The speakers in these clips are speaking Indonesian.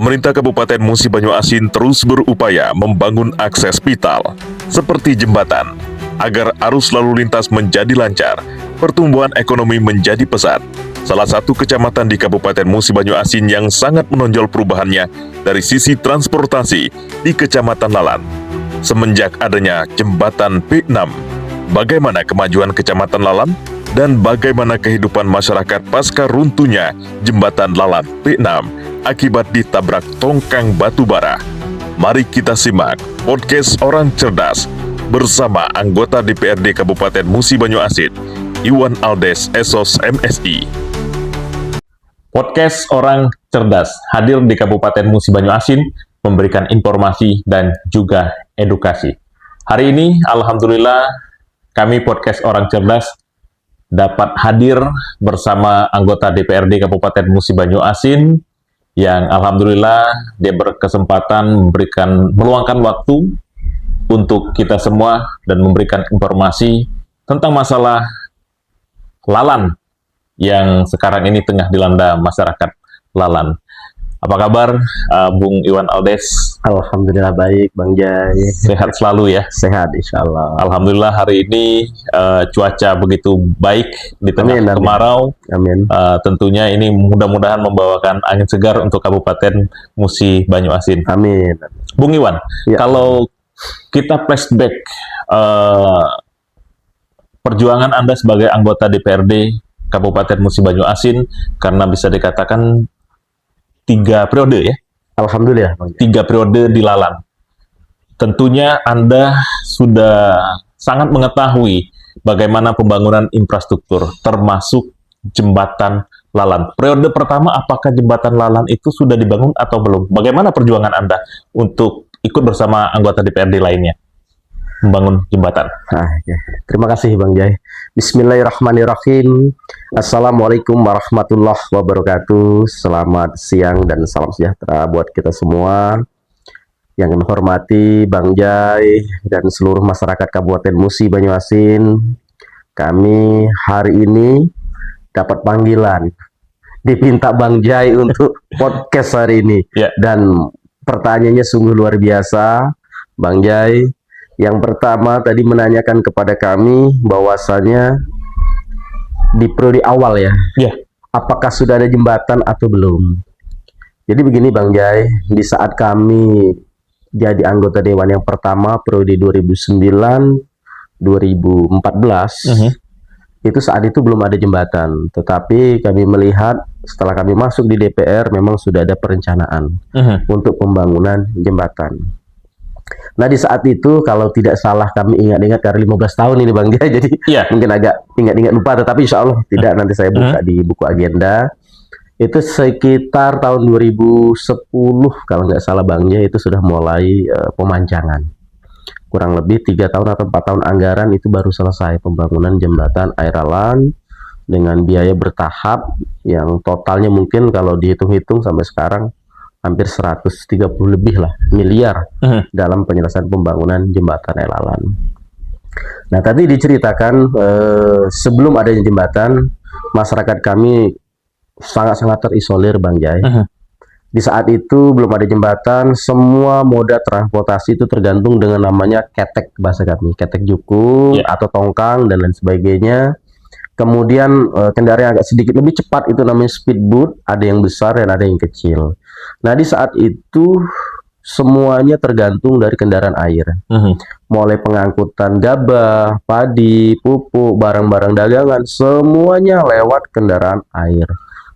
Pemerintah Kabupaten Musi Banyu Asin terus berupaya membangun akses vital, seperti jembatan, agar arus lalu lintas menjadi lancar, pertumbuhan ekonomi menjadi pesat. Salah satu kecamatan di Kabupaten Musi Banyu Asin yang sangat menonjol perubahannya dari sisi transportasi di Kecamatan Lalan. Semenjak adanya jembatan P6, bagaimana kemajuan Kecamatan Lalan? Dan bagaimana kehidupan masyarakat pasca runtuhnya jembatan Lalan P6 akibat ditabrak tongkang batu bara? Mari kita simak podcast Orang Cerdas bersama anggota DPRD Kabupaten Musi Banyu Asin, Iwan Aldes Esos MSI. Podcast Orang Cerdas hadir di Kabupaten Musi Banyu Asin memberikan informasi dan juga edukasi. Hari ini, alhamdulillah, kami podcast Orang Cerdas dapat hadir bersama anggota DPRD Kabupaten Musi Banyu Asin yang alhamdulillah dia berkesempatan meluangkan waktu untuk kita semua dan memberikan informasi tentang masalah Lalan yang sekarang ini tengah dilanda masyarakat Lalan. Apa kabar, Bung Iwan Aldes? Alhamdulillah baik, Bang Jai. Sehat selalu ya? Sehat, insya Allah. Alhamdulillah hari ini cuaca begitu baik di tengah kemarau. Amin. Tentunya ini mudah-mudahan membawakan angin segar untuk Kabupaten Musi Banyu Asin. Amin. Bung Iwan, ya. Kalau kita flashback perjuangan Anda sebagai anggota DPRD Kabupaten Musi Banyu Asin, karena bisa dikatakan 3 periode ya? Alhamdulillah. 3 periode di Lalan. Tentunya Anda sudah sangat mengetahui bagaimana pembangunan infrastruktur, termasuk jembatan Lalan. Periode pertama, apakah jembatan Lalan itu sudah dibangun atau belum? Bagaimana perjuangan Anda untuk ikut bersama anggota DPRD lainnya membangun jembatan? Ya. Terima kasih, Bang Jai. Bismillahirrahmanirrahim. Assalamualaikum warahmatullahi wabarakatuh. Selamat siang dan salam sejahtera buat kita semua. Yang kami hormati Bang Jai dan seluruh masyarakat Kabupaten Musi Banyu Asin. Kami hari ini dapat panggilan, dipinta Bang Jai untuk podcast hari ini. Dan pertanyaannya sungguh luar biasa, Bang Jai. Yang pertama tadi menanyakan kepada kami bahwasanya di periode awal ya, apakah sudah ada jembatan atau belum. Jadi begini Bang Jai, di saat kami jadi anggota Dewan yang pertama periode 2009-2014, itu saat itu belum ada jembatan. Tetapi kami melihat setelah kami masuk di DPR memang sudah ada perencanaan untuk pembangunan jembatan. Nah di saat itu kalau tidak salah kami ingat-ingat karena 15 tahun ini Bang Jai, jadi mungkin agak ingat-ingat lupa, tetapi insya Allah tidak, nanti saya buka di buku agenda. Itu sekitar tahun 2010 kalau nggak salah Bang Jai, itu sudah mulai pemancangan. Kurang lebih 3 tahun atau 4 tahun anggaran itu baru selesai pembangunan jembatan Air Lalan dengan biaya bertahap yang totalnya mungkin kalau dihitung-hitung sampai sekarang hampir 130 lebih lah miliar dalam penyelesaian pembangunan jembatan Air Lalan. Nah tadi diceritakan sebelum adanya jembatan, masyarakat kami sangat-sangat terisolir Bang Jai. Di saat itu belum ada jembatan, semua moda transportasi itu tergantung dengan namanya ketek bahasa kami, ketek jukung atau tongkang dan lain sebagainya. Kemudian kendaraan agak sedikit lebih cepat itu namanya speedboat, ada yang besar dan ada yang kecil. Nah di saat itu semuanya tergantung dari kendaraan air, mulai pengangkutan gabah, padi, pupuk, barang-barang dagangan, semuanya lewat kendaraan air.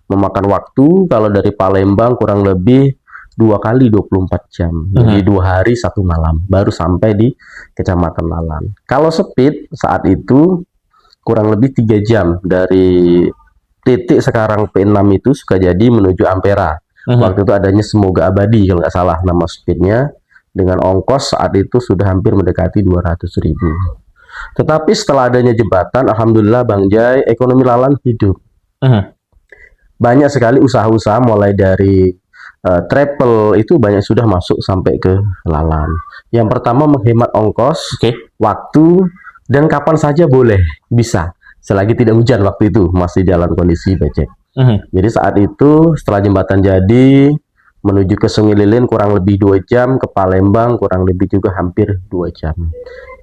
Memakan waktu kalau dari Palembang kurang lebih 2 kali 24 jam, jadi 2 hari 1 malam baru sampai di Kecamatan Lalan. Kalau speed saat itu kurang lebih 3 jam dari titik sekarang P6 itu Sukajadi menuju Ampera. Waktu itu adanya Semoga Abadi kalau nggak salah nama speednya, dengan ongkos saat itu sudah hampir mendekati 200.000. Tetapi setelah adanya jembatan, alhamdulillah Bang Jai, ekonomi Lalan hidup. Banyak sekali usaha-usaha mulai dari travel itu banyak sudah masuk sampai ke Lalan. Yang pertama menghemat ongkos, waktu, dan kapan saja boleh, bisa. Selagi tidak hujan waktu itu, masih jalan kondisi becek. Jadi saat itu setelah jembatan jadi, menuju ke Sungai Lilin kurang lebih 2 jam, ke Palembang kurang lebih juga hampir 2 jam.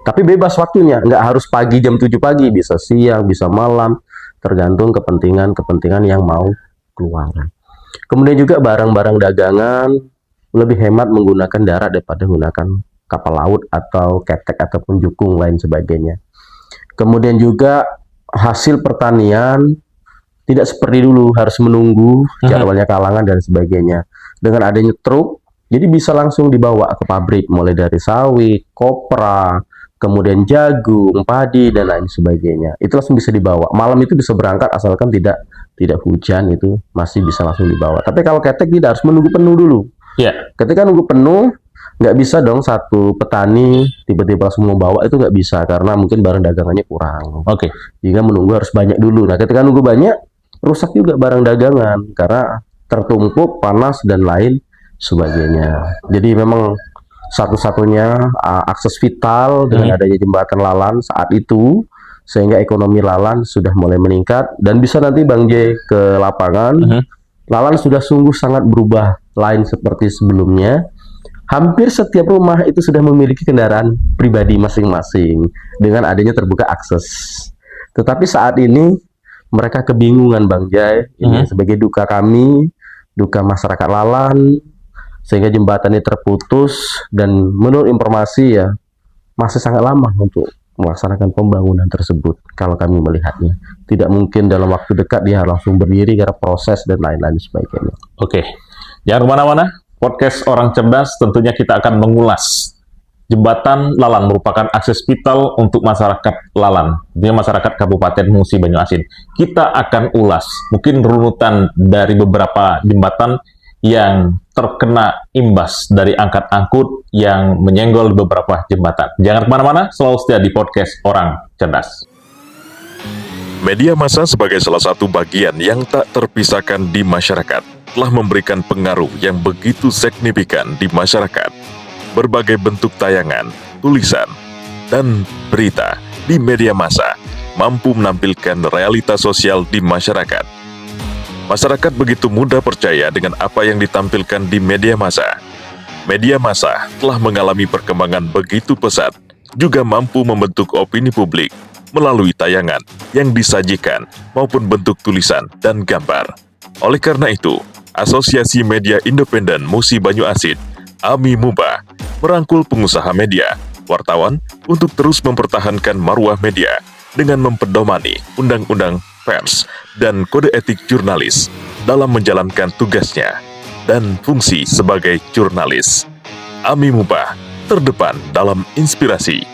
Tapi bebas waktunya, nggak harus pagi jam 7 pagi, bisa siang, bisa malam, tergantung kepentingan yang mau keluar. Kemudian juga barang-barang dagangan lebih hemat menggunakan darat daripada menggunakan kapal laut atau ketek ataupun jukung lain sebagainya. Kemudian juga hasil pertanian tidak seperti dulu harus menunggu jadwalnya kalangan dan sebagainya. Dengan adanya truk, jadi bisa langsung dibawa ke pabrik, mulai dari sawit, kopra, kemudian jagung, padi dan lain sebagainya. Itu langsung bisa dibawa. Malam itu bisa berangkat asalkan tidak hujan, itu masih bisa langsung dibawa. Tapi kalau ketek tidak, harus menunggu penuh dulu. Ya. Ketika nunggu penuh, nggak bisa dong satu petani tiba-tiba langsung membawa, itu nggak bisa karena mungkin barang dagangannya kurang. Oke. Jika menunggu harus banyak dulu. Nah, ketika nunggu banyak, rusak juga barang dagangan karena tertumpuk, panas dan lain sebagainya. Jadi memang satu-satunya akses vital dengan adanya jembatan Lalan saat itu, sehingga ekonomi Lalan sudah mulai meningkat. Dan bisa nanti Bang J ke lapangan, Lalan sudah sungguh sangat berubah lain seperti sebelumnya. Hampir setiap rumah itu sudah memiliki kendaraan pribadi masing-masing dengan adanya terbuka akses. Tetapi saat ini mereka kebingungan Bang Jai, ini sebagai duka kami, duka masyarakat Lalan, sehingga jembatan ini terputus. Dan menurut informasi ya masih sangat lama untuk melaksanakan pembangunan tersebut. Kalau kami melihatnya tidak mungkin dalam waktu dekat dia langsung berdiri karena proses dan lain-lain sebagainya. Oke, jangan kemana-mana. Podcast Orang Cerdas tentunya kita akan mengulas jembatan Lalan merupakan akses vital untuk masyarakat Lalan, tentunya masyarakat Kabupaten Musi Banyuasin. Kita akan ulas mungkin runutan dari beberapa jembatan yang terkena imbas dari angkat angkut yang menyenggol beberapa jembatan. Jangan kemana-mana, selalu setia di podcast Orang Cerdas. Media massa sebagai salah satu bagian yang tak terpisahkan di masyarakat telah memberikan pengaruh yang begitu signifikan di masyarakat. Berbagai bentuk tayangan, tulisan, dan berita di media massa mampu menampilkan realitas sosial di masyarakat. Masyarakat begitu mudah percaya dengan apa yang ditampilkan di media massa. Media massa telah mengalami perkembangan begitu pesat, juga mampu membentuk opini publik melalui tayangan yang disajikan maupun bentuk tulisan dan gambar. Oleh karena itu, Asosiasi Media Independen Musi Banyuasin, AMI MUBA, merangkul pengusaha media, wartawan untuk terus mempertahankan marwah media dengan mempedomani Undang-Undang Pers dan Kode Etik Jurnalis dalam menjalankan tugasnya dan fungsi sebagai jurnalis. AMI MUBA terdepan dalam inspirasi,